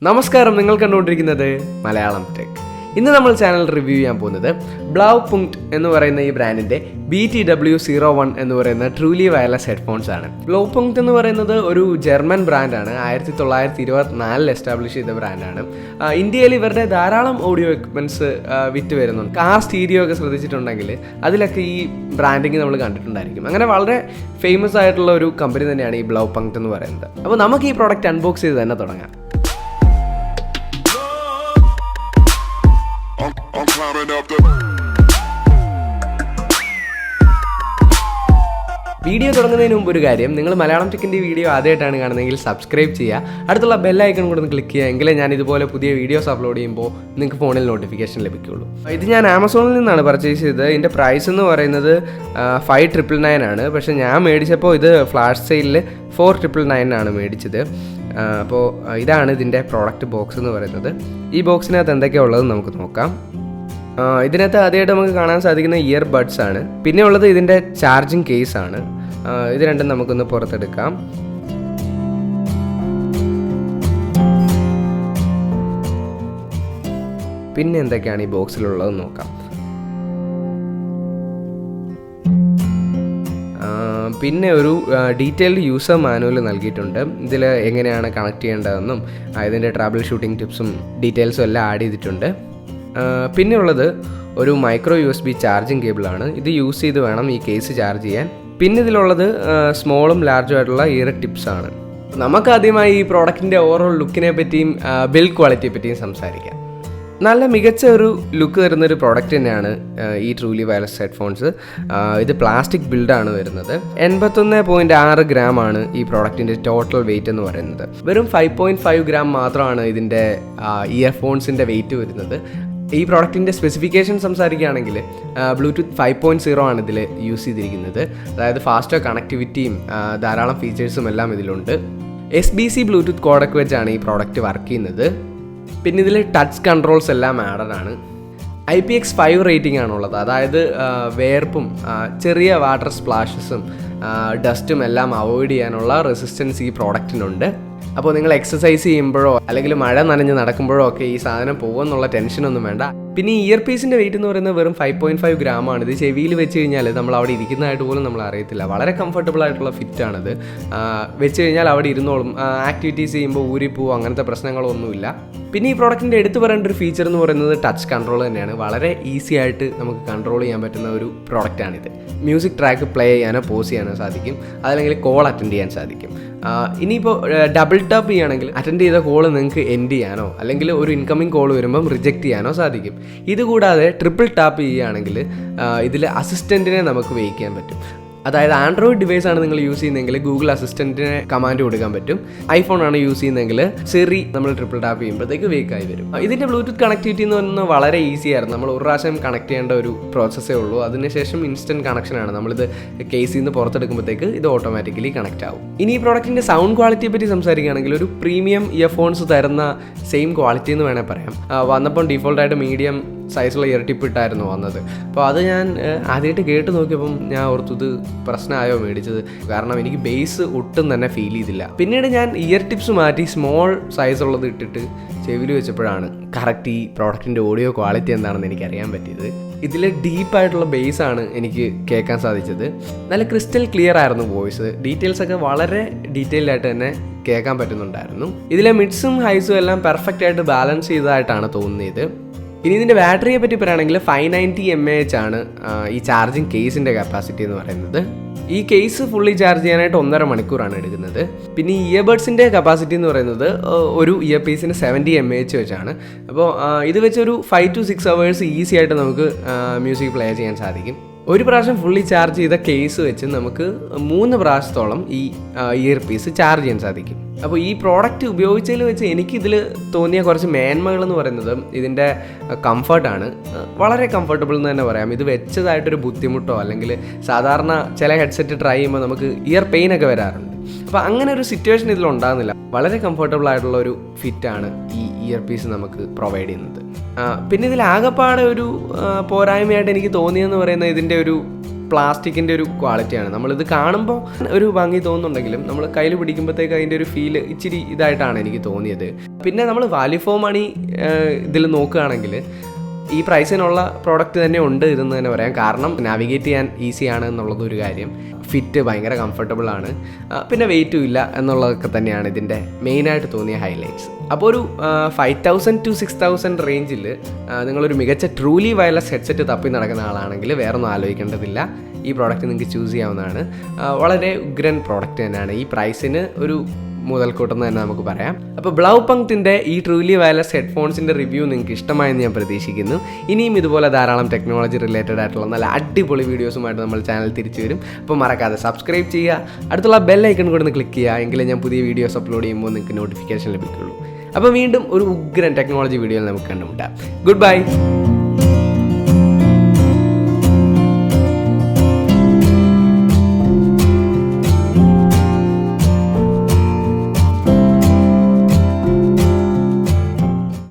നമസ്കാരം, നിങ്ങൾ കണ്ടുകൊണ്ടിരിക്കുന്നത് മലയാളം ടെക്. ഇന്ന് നമ്മൾ ചാനൽ റിവ്യൂ ചെയ്യാൻ പോകുന്നത് Blaupunkt എന്ന് പറയുന്ന ഈ ബ്രാൻഡിൻ്റെ BTW01 എന്ന് പറയുന്ന ട്രൂലി വയർലെസ് ഹെഡ്ഫോൺസ് ആണ്. Blaupunkt എന്ന് പറയുന്നത് ഒരു ജർമ്മൻ ബ്രാൻഡാണ്. 1924 എസ്റ്റാബ്ലിഷ് ചെയ്ത ബ്രാൻഡാണ്. ഇന്ത്യയിൽ ഇവരുടെ ധാരാളം ഓഡിയോ എക്യുപ്മെൻറ്റ്സ് വിറ്റ് വരുന്നുണ്ട്. കാർ സ്റ്റീരിയോ ഒക്കെ ശ്രദ്ധിച്ചിട്ടുണ്ടെങ്കിൽ അതിലൊക്കെ ഈ ബ്രാൻഡിങ് നമ്മൾ കണ്ടിട്ടുണ്ടായിരിക്കും. അങ്ങനെ വളരെ ഫേമസ് ആയിട്ടുള്ള ഒരു കമ്പനി തന്നെയാണ് ഈ Blaupunkt എന്ന് പറയുന്നത്. അപ്പോൾ നമുക്ക് ഈ പ്രോഡക്റ്റ് അൺബോക്സ് ചെയ്ത് തന്നെ തുടങ്ങാം. വീഡിയോ തുടങ്ങുന്നതിന് മുമ്പ് ഒരു കാര്യം, നിങ്ങൾ മലയാളം ടെക്കിൻ്റെ വീഡിയോ ആദ്യമായിട്ടാണ് കാണുന്നതെങ്കിൽ സബ്സ്ക്രൈബ് ചെയ്യുക, അടുത്തുള്ള ബെല്ലൈക്കൺ കൂടെ ഒന്ന് ക്ലിക്ക് ചെയ്യുക. എങ്കിലേ ഞാൻ ഇതുപോലെ പുതിയ വീഡിയോസ് അപ്ലോഡ് ചെയ്യുമ്പോൾ നിങ്ങൾക്ക് ഫോണിൽ നോട്ടിഫിക്കേഷൻ ലഭിക്കുകയുള്ളൂ. ഇത് ഞാൻ ആമസോണിൽ നിന്നാണ് പർച്ചേസ് ചെയ്തത്. ഇതിൻ്റെ പ്രൈസ് എന്ന് പറയുന്നത് 5,999 ആണ്. പക്ഷേ ഞാൻ മേടിച്ചപ്പോൾ ഇത് ഫ്ലാഷ് സെയിലിൽ 4,999 ആണ് മേടിച്ചത്. അപ്പോൾ ഇതാണ് ഇതിൻ്റെ പ്രോഡക്റ്റ് ബോക്സ് എന്ന് പറയുന്നത്. ഈ ബോക്സിനകത്ത് എന്തൊക്കെയാണ് ഉള്ളത് നമുക്ക് നോക്കാം. ഇതിനകത്ത് ആദ്യമായിട്ട് നമുക്ക് കാണാൻ സാധിക്കുന്ന ഇയർ ബഡ്സ് ആണ്. പിന്നെ ഉള്ളത് ഇതിൻ്റെ ചാർജിങ് കേസ് ആണ്. ഇത് രണ്ടും നമുക്കൊന്ന് പുറത്തെടുക്കാം. പിന്നെ എന്തൊക്കെയാണ് ഈ ബോക്സിലുള്ളത് നോക്കാം. പിന്നെ ഒരു ഡീറ്റെയിൽഡ് യൂസർ മാനുവൽ നൽകിയിട്ടുണ്ട്. ഇതിൽ എങ്ങനെയാണ് കണക്ട് ചെയ്യേണ്ടതെന്നും ഇതിൻ്റെ ട്രാബിൾ ഷൂട്ടിംഗ് ടിപ്സും ഡീറ്റെയിൽസും എല്ലാം ആഡ് ചെയ്തിട്ടുണ്ട്. പിന്നെ ഉള്ളത് ഒരു മൈക്രോ USB ചാർജിങ് കേബിളാണ്. ഇത് യൂസ് ചെയ്ത് വേണം ഈ കേസ് ചാർജ് ചെയ്യാൻ. പിന്നെ ഇതിലുള്ളത് സ്മോളും ലാർജും ആയിട്ടുള്ള ഇയർ ടിപ്സാണ്. നമുക്കാദ്യമായി ഈ പ്രോഡക്റ്റിൻ്റെ ഓവറോൾ ലുക്കിനെ പറ്റിയും ബിൽഡ് ക്വാളിറ്റിയെ പറ്റിയും സംസാരിക്കാം. നല്ല മികച്ച ഒരു ലുക്ക് തരുന്നൊരു പ്രോഡക്റ്റ് തന്നെയാണ് ഈ ട്രൂലി വയർലെസ് ഹെഡ്ഫോൺസ്. ഇത് പ്ലാസ്റ്റിക് ബിൽഡാണ് വരുന്നത്. 81.6 ഗ്രാം ആണ് ഈ പ്രോഡക്റ്റിൻ്റെ ടോട്ടൽ വെയിറ്റ് എന്ന് പറയുന്നത്. വെറും 5.5 ഗ്രാം മാത്രമാണ് ഇതിൻ്റെ ഇയർഫോൺസിൻ്റെ വെയിറ്റ് വരുന്നത്. ഈ പ്രോഡക്റ്റിൻ്റെ സ്പെസിഫിക്കേഷൻ സംസാരിക്കുകയാണെങ്കിൽ ബ്ലൂടൂത്ത് 5.0 ആണ് ഇതിൽ യൂസ് ചെയ്തിരിക്കുന്നത്. അതായത് ഫാസ്റ്റർ കണക്ടിവിറ്റിയും ധാരാളം ഫീച്ചേഴ്സും എല്ലാം ഇതിലുണ്ട്. SBC ബ്ലൂടൂത്ത് കോഡക്ക് വെച്ചാണ് ഈ പ്രോഡക്റ്റ് വർക്ക് ചെയ്യുന്നത്. പിന്നെ ഇതിൽ ടച്ച് കൺട്രോൾസ് എല്ലാം ആഡഡ് ആണ്. IPX5 റേറ്റിംഗ് ആണുള്ളത്. അതായത് വേർപ്പും ചെറിയ വാട്ടർ സ്പ്ലാഷസും ഡസ്റ്റും എല്ലാം അവോയ്ഡ് ചെയ്യാനുള്ള റെസിസ്റ്റൻസ് ഈ പ്രോഡക്റ്റിനുണ്ട്. അപ്പോൾ നിങ്ങൾ എക്സസൈസ് ചെയ്യുമ്പോഴോ അല്ലെങ്കിൽ മഴ നനഞ്ഞ് നടക്കുമ്പോഴോ ഒക്കെ ഈ സാധനം പോകുമെന്നുള്ള ടെൻഷനൊന്നും വേണ്ട. പിന്നെ ഈ ഇയർ പീസിൻ്റെ വെയിറ്റ് എന്ന് പറയുന്നത് വെറും 5.5 ഗ്രാം ആണ്. ഇത് ചെവിയിൽ വെച്ച് കഴിഞ്ഞാൽ നമ്മൾ അവിടെ ഇരിക്കുന്നതായിട്ട് പോലും നമ്മൾ അറിയത്തില്ല. വളരെ കംഫർട്ടബിൾ ആയിട്ടുള്ള ഫിറ്റാണിത്. വെച്ച് കഴിഞ്ഞാൽ അവിടെ ഇരുന്നോളും. ആക്ടിവിറ്റീസ് ചെയ്യുമ്പോൾ ഊരിപ്പോവും, അങ്ങനത്തെ പ്രശ്നങ്ങളൊന്നുമില്ല. പിന്നെ ഈ പ്രോഡക്റ്റിൻ്റെ എടുത്തു പറയേണ്ട ഒരു ഫീച്ചർ എന്ന് പറയുന്നത് ടച്ച് കൺട്രോൾ തന്നെയാണ്. വളരെ ഈസി ആയിട്ട് നമുക്ക് കൺട്രോൾ ചെയ്യാൻ പറ്റുന്ന ഒരു പ്രോഡക്റ്റാണിത്. മ്യൂസിക് ട്രാക്ക് പ്ലേ ചെയ്യാനോ പോസ് ചെയ്യാനോ സാധിക്കും. അതല്ലെങ്കിൽ കോൾ അറ്റൻഡ് ചെയ്യാൻ സാധിക്കും. ഇനിയിപ്പോൾ ഡബിൾ ടാപ്പ് ചെയ്യുകയാണെങ്കിൽ അറ്റൻഡ് ചെയ്ത കോൾ നിങ്ങൾക്ക് എൻഡ് ചെയ്യാനോ അല്ലെങ്കിൽ ഒരു ഇൻകമിങ് കോൾ വരുമ്പം റിജക്റ്റ് ചെയ്യാനോ സാധിക്കും. ഇതുകൂടാതെ ട്രിപ്പിൾ ടാപ്പ് ചെയ്യുകയാണെങ്കിൽ ഇതിൽ അസിസ്റ്റൻറ്റിനെ നമുക്ക് വെയ്ക്കാൻ പറ്റും. അതായത് ആൻഡ്രോയിഡ് ഡിവൈസ് ആണ് നിങ്ങൾ യൂസ് ചെയ്യുന്നതെങ്കിൽ ഗൂഗിൾ അസിസ്റ്റൻറ്റിനെ കമാൻഡ് കൊടുക്കാൻ പറ്റും. ഐഫോൺ ആണ് യൂസ് ചെയ്യുന്നതെങ്കിൽ സിറി നമ്മൾ ട്രിപ്പിൾ ടാപ്പ് ചെയ്യുമ്പോഴത്തേക്ക് വേക്കായി വരും. ഇതിൻ്റെ ബ്ലൂടൂത്ത് കണക്ടിവിറ്റി എന്ന് പറയുന്നത് വളരെ ഈസി ആയിരുന്നു. നമ്മൾ ഒരു പ്രാവശ്യം കണക്ട് ചെയ്യേണ്ട ഒരു പ്രോസസ്സേ ഉള്ളൂ. അതിനുശേഷം ഇൻസ്റ്റൻറ്റ് കണക്ഷനാണ്. നമ്മളിത് കേസിൽ നിന്ന് പുറത്തെടുക്കുമ്പോഴത്തേക്ക് ഇത് ഓട്ടോമാറ്റിക്കലി കണക്റ്റ് ആവും. ഇനി ഈ പ്രോഡക്റ്റിൻ്റെ സൗണ്ട് ക്വാളിറ്റിയെ പറ്റി സംസാരിക്കുകയാണെങ്കിൽ ഒരു പ്രീമിയം ഇയർഫോൺസ് തരുന്ന സെയിം ക്വാളിറ്റി എന്ന് വേണേൽ പറയാം. വന്നപ്പം ഡീഫോൾട്ടായിട്ട് മീഡിയം സൈസുള്ള ഇയർ ടിപ്പ് ഇട്ടായിരുന്നു വന്നത്. അപ്പോൾ അത് ഞാൻ ആദ്യമായിട്ട് കേട്ട് നോക്കിയപ്പം ഞാൻ ഓർത്തത് പ്രശ്നമായോ മേടിച്ചത്. കാരണം എനിക്ക് ബേസ് ഒട്ടും തന്നെ ഫീൽ ചെയ്തില്ല. പിന്നീട് ഞാൻ ഇയർ ടിപ്സ് മാറ്റി സ്മോൾ സൈസുള്ളത് ഇട്ടിട്ട് ചെവിയിൽ വെച്ചപ്പോഴാണ് കറക്റ്റ് ഈ പ്രോഡക്റ്റിൻ്റെ ഓഡിയോ ക്വാളിറ്റി എന്താണെന്ന് എനിക്കറിയാൻ പറ്റിയത്. ഇതിൽ ഡീപ്പായിട്ടുള്ള ബേസാണ് എനിക്ക് കേൾക്കാൻ സാധിച്ചത്. നല്ല ക്രിസ്റ്റൽ ക്ലിയർ ആയിരുന്നു വോയിസ്. ഡീറ്റെയിൽസൊക്കെ വളരെ ഡീറ്റെയിൽഡ് ആയിട്ട് തന്നെ കേൾക്കാൻ പറ്റുന്നുണ്ടായിരുന്നു. ഇതിലെ മിഡ്സും ഹൈസും എല്ലാം പെർഫെക്റ്റ് ആയിട്ട് ബാലൻസ് ചെയ്തതായിട്ടാണ് തോന്നിയത്. ഇനി ഇതിൻ്റെ ബാറ്ററിയെ പറ്റി പറയുകയാണെങ്കിൽ 590 mAh ആണ് ഈ ചാർജിങ് കേസിൻ്റെ കപ്പാസിറ്റി എന്ന് പറയുന്നത്. ഈ കേസ് ഫുള്ളി ചാർജ് ചെയ്യാനായിട്ട് 1.5 മണിക്കൂറാണ് എടുക്കുന്നത്. പിന്നെ ഈ ഇയർബഡ്സിൻ്റെ കപ്പാസിറ്റി എന്ന് പറയുന്നത് ഒരു ഇയർ പീസിന് 70 mAh വെച്ചാണ്. അപ്പോൾ ഇത് വെച്ചൊരു 5 to 6 hours ഈസി ആയിട്ട് നമുക്ക് മ്യൂസിക് പ്ലേ ചെയ്യാൻ സാധിക്കും. ഒരു പ്രാവശ്യം ഫുള്ളി ചാർജ് ചെയ്ത കേസ് വെച്ച് നമുക്ക് 3 പ്രാവശ്യത്തോളം ഈ ഇയർ പീസ് ചാർജ് ചെയ്യാൻ സാധിക്കും. അപ്പോൾ ഈ പ്രോഡക്റ്റ് ഉപയോഗിച്ചതിൽ വെച്ച് എനിക്കിതിൽ തോന്നിയ കുറച്ച് മേന്മകൾ എന്ന് പറയുന്നത് ഇതിൻ്റെ കംഫർട്ടാണ്. വളരെ കംഫർട്ടബിൾ എന്ന് തന്നെ പറയാം. ഇത് വെച്ചതായിട്ടൊരു ബുദ്ധിമുട്ടോ അല്ലെങ്കിൽ സാധാരണ ചില ഹെഡ്സെറ്റ് ട്രൈ ചെയ്യുമ്പോൾ നമുക്ക് ഇയർ പെയിനൊക്കെ വരാറുണ്ട്. അപ്പോൾ അങ്ങനെ ഒരു സിറ്റുവേഷൻ ഇതിലുണ്ടാകുന്നില്ല. വളരെ കംഫർട്ടബിൾ ആയിട്ടുള്ള ഒരു ഫിറ്റാണ് ഈ ഇയർ പീസ് നമുക്ക് പ്രൊവൈഡ് ചെയ്യുന്നത്. പിന്നെ ഇതിൽ ആകെപ്പാടെ ഒരു പോരായ്മയായിട്ട് എനിക്ക് തോന്നിയെന്ന് പറയുന്നത് ഇതിൻ്റെ ഒരു പ്ലാസ്റ്റിക്കിൻ്റെ ഒരു ക്വാളിറ്റിയാണ്. നമ്മളിത് കാണുമ്പോൾ ഒരു ഭംഗി തോന്നുന്നുണ്ടെങ്കിലും നമ്മൾ കയ്യിൽ പിടിക്കുമ്പോഴത്തേക്ക് അതിൻ്റെ ഒരു ഫീൽ ഇച്ചിരി ഇതായിട്ടാണ് എനിക്ക് തോന്നിയത്. പിന്നെ നമ്മൾ വാല്യൂ ഫോർ മണി ഇതിൽ നോക്കുകയാണെങ്കിൽ ഈ പ്രൈസിനുള്ള പ്രോഡക്റ്റ് തന്നെ ഉണ്ട് ഇതെന്ന് തന്നെ പറയാം. കാരണം നാവിഗേറ്റ് ചെയ്യാൻ ഈസിയാണ് എന്നുള്ളതൊരു കാര്യം, ഫിറ്റ് ഭയങ്കര കംഫർട്ടബിൾ ആണ്, പിന്നെ വെയിറ്റും ഇല്ല എന്നുള്ളതൊക്കെ തന്നെയാണ് ഇതിൻ്റെ മെയിനായിട്ട് തോന്നിയ ഹൈലൈറ്റ്സ്. അപ്പോൾ ഒരു 5000 to 6000 റേഞ്ചിൽ നിങ്ങളൊരു മികച്ച ട്രൂലി വയർലെസ് ഹെഡ്സെറ്റ് തപ്പി നടക്കുന്ന ആളാണെങ്കിൽ വേറൊന്നും ആലോചിക്കേണ്ടതില്ല, ഈ പ്രോഡക്റ്റ് നിങ്ങൾക്ക് ചൂസ് ചെയ്യാവുന്നതാണ്. വളരെ ഉഗ്രൻ പ്രോഡക്റ്റ് തന്നെയാണ്. ഈ പ്രൈസിന് ഒരു മുതൽക്കൂട്ടെന്ന് തന്നെ നമുക്ക് പറയാം. അപ്പോൾ ബ്ലൗപങ്ക്റ്റിൻ്റെ ഈ ട്രൂലി വയർലെസ് ഹെഡ്ഫോൺസിൻ്റെ റിവ്യൂ നിങ്ങൾക്ക് ഇഷ്ടമായെന്ന് ഞാൻ പ്രതീക്ഷിക്കുന്നു. ഇനിയും ഇതുപോലെ ധാരാളം ടെക്നോളജി റിലേറ്റഡ് ആയിട്ടുള്ള നല്ല അടിപൊളി വീഡിയോസുമായിട്ട് നമ്മൾ ചാനൽ തിരിച്ചു വരും. അപ്പോൾ മറക്കാതെ സബ്സ്ക്രൈബ് ചെയ്യുക, അടുത്തുള്ള ബെൽ ഐക്കൺ കൂടെ ഒന്ന് ക്ലിക്ക് ചെയ്യുക, എങ്കിലേ ഞാൻ പുതിയ വീഡിയോസ് അപ്ലോഡ് ചെയ്യുമ്പോൾ നിങ്ങൾക്ക് നോട്ടിഫിക്കേഷൻ ലഭിക്കുള്ളൂ. അപ്പോൾ വീണ്ടും ഒരു ഉഗ്രൻ ടെക്നോളജി വീഡിയോയിൽ നമുക്ക് കണ്ടുമുട്ടാം. Good bye.